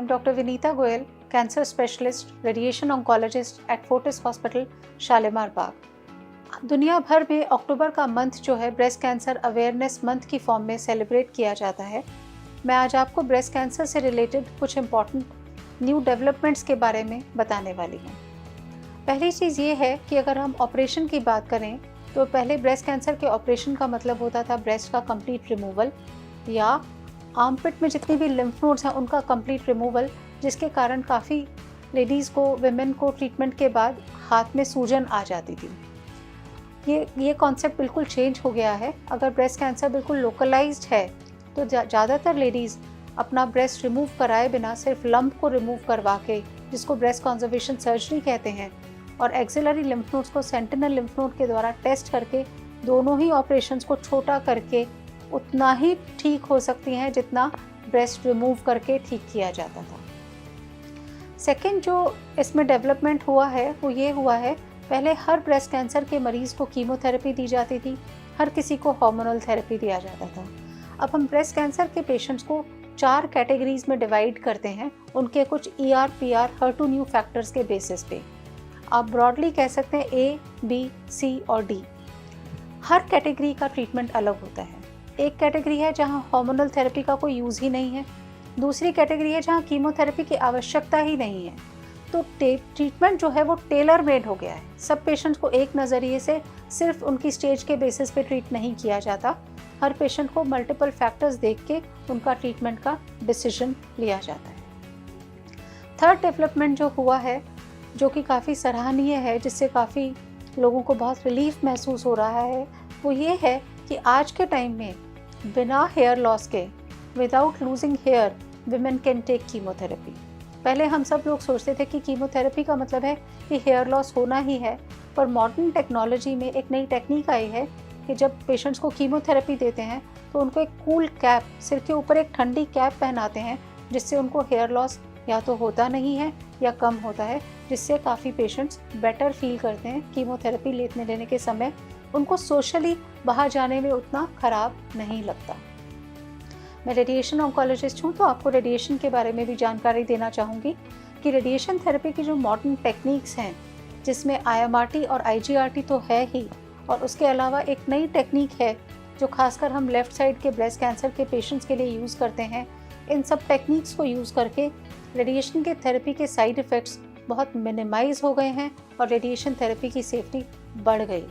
am Dr. Vinita Goyal, Cancer Specialist, Radiation Oncologist at Fortis Hospital, Shalimar बाग। दुनिया भर में अक्टूबर का मंथ जो है ब्रेस्ट कैंसर अवेयरनेस मंथ की फॉर्म में सेलिब्रेट किया जाता है। मैं आज आपको ब्रेस्ट कैंसर से रिलेटेड कुछ इम्पॉर्टेंट न्यू डेवलपमेंट्स के बारे में बताने वाली हूँ। पहली चीज़ ये है कि अगर हम ऑपरेशन की बात करें तो पहले ब्रेस्ट कैंसर के ऑपरेशन का मतलब होता था ब्रेस्ट का कंप्लीट रिमूवल या आर्मपिट में जितनी भी लिम्फ नोड्स हैं उनका कंप्लीट रिमूवल, जिसके कारण काफ़ी लेडीज़ को, विमेन को ट्रीटमेंट के बाद हाथ में सूजन आ जाती थी। ये कॉन्सेप्ट बिल्कुल चेंज हो गया है। अगर ब्रेस्ट कैंसर बिल्कुल लोकलाइज्ड है तो ज़्यादातर लेडीज़ अपना ब्रेस्ट रिमूव कराए बिना सिर्फ लंप को रिमूव करवा के, जिसको ब्रेस्ट कंजर्वेशन सर्जरी कहते हैं, और एक्सिलरी लिम्फ नोड्स को सेंटिनल लिम्फ नोड के द्वारा टेस्ट करके दोनों ही ऑपरेशंस को छोटा करके उतना ही ठीक हो सकती हैं जितना ब्रेस्ट रिमूव करके ठीक किया जाता था। सेकेंड जो इसमें डेवलपमेंट हुआ है वो ये हुआ है, पहले हर ब्रेस्ट कैंसर के मरीज़ को कीमोथेरेपी दी जाती थी, हर किसी को हार्मोनल थेरेपी दिया जाता था। अब हम ब्रेस्ट कैंसर के पेशेंट्स को 4 कैटेगरीज में डिवाइड करते हैं, उनके कुछ ER, PR, HER2 new factors के बेसिस पे। आप ब्रॉडली कह सकते हैं A, B, C और D। हर कैटेगरी का ट्रीटमेंट अलग होता है। एक कैटेगरी है जहां हार्मोनल थेरेपी का कोई यूज़ ही नहीं है, दूसरी कैटेगरी है जहां कीमोथेरेपी की आवश्यकता ही नहीं है। तो ट्रीटमेंट जो है वो टेलर मेड हो गया है। सब पेशेंट्स को एक नज़रिए से सिर्फ उनकी स्टेज के बेसिस पे ट्रीट नहीं किया जाता, हर पेशेंट को मल्टीपल फैक्टर्स देख के उनका ट्रीटमेंट का डिसीजन लिया जाता है। थर्ड डेवलपमेंट जो हुआ है, जो कि काफ़ी सराहनीय है, जिससे काफ़ी लोगों को बहुत रिलीफ महसूस हो रहा है, वो ये है कि आज के टाइम में बिना हेयर लॉस के, without losing hair, women can take chemotherapy. पहले हम सब लोग सोचते थे कि कीमोथेरेपी का मतलब है कि हेयर लॉस होना ही है, पर मॉडर्न टेक्नोलॉजी में एक नई टेक्निक आई है कि जब पेशेंट्स को कीमोथेरेपी देते हैं तो उनको एक कूल कैप, सिर के ऊपर एक ठंडी कैप पहनाते हैं, जिससे उनको हेयर लॉस या तो होता नहीं है या कम होता है, जिससे काफ़ी पेशेंट्स बेटर फील करते हैं। कीमोथेरेपी लेने के समय उनको सोशली बाहर जाने में उतना ख़राब नहीं लगता। मैं रेडिएशन ऑन्कोलॉजिस्ट हूँ, तो आपको रेडिएशन के बारे में भी जानकारी देना चाहूँगी कि रेडिएशन थेरेपी की जो मॉडर्न टेक्निक्स हैं, जिसमें IMRT और IGRT तो है ही, और उसके अलावा एक नई टेक्निक है जो खासकर हम लेफ़्ट साइड के ब्रेस्ट कैंसर के पेशेंट्स के लिए यूज़ करते हैं। इन सब टेक्निक्स को यूज़ करके रेडिएशन के थेरेपी के साइड इफ़ेक्ट्स बहुत मिनिमाइज़ हो गए हैं और रेडिएशन थेरेपी की सेफ्टी बढ़ गई।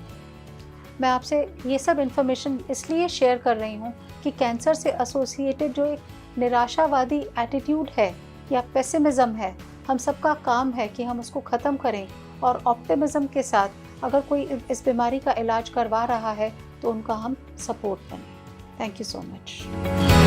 मैं आपसे ये सब इन्फॉर्मेशन इसलिए शेयर कर रही हूँ कि कैंसर से एसोसिएटेड जो एक निराशावादी एटीट्यूड है या पेसिमिज़म है, हम सबका काम है कि हम उसको ख़त्म करें और ऑप्टिमिज़म के साथ अगर कोई इस बीमारी का इलाज करवा रहा है तो उनका हम सपोर्ट करें। Thank you so much.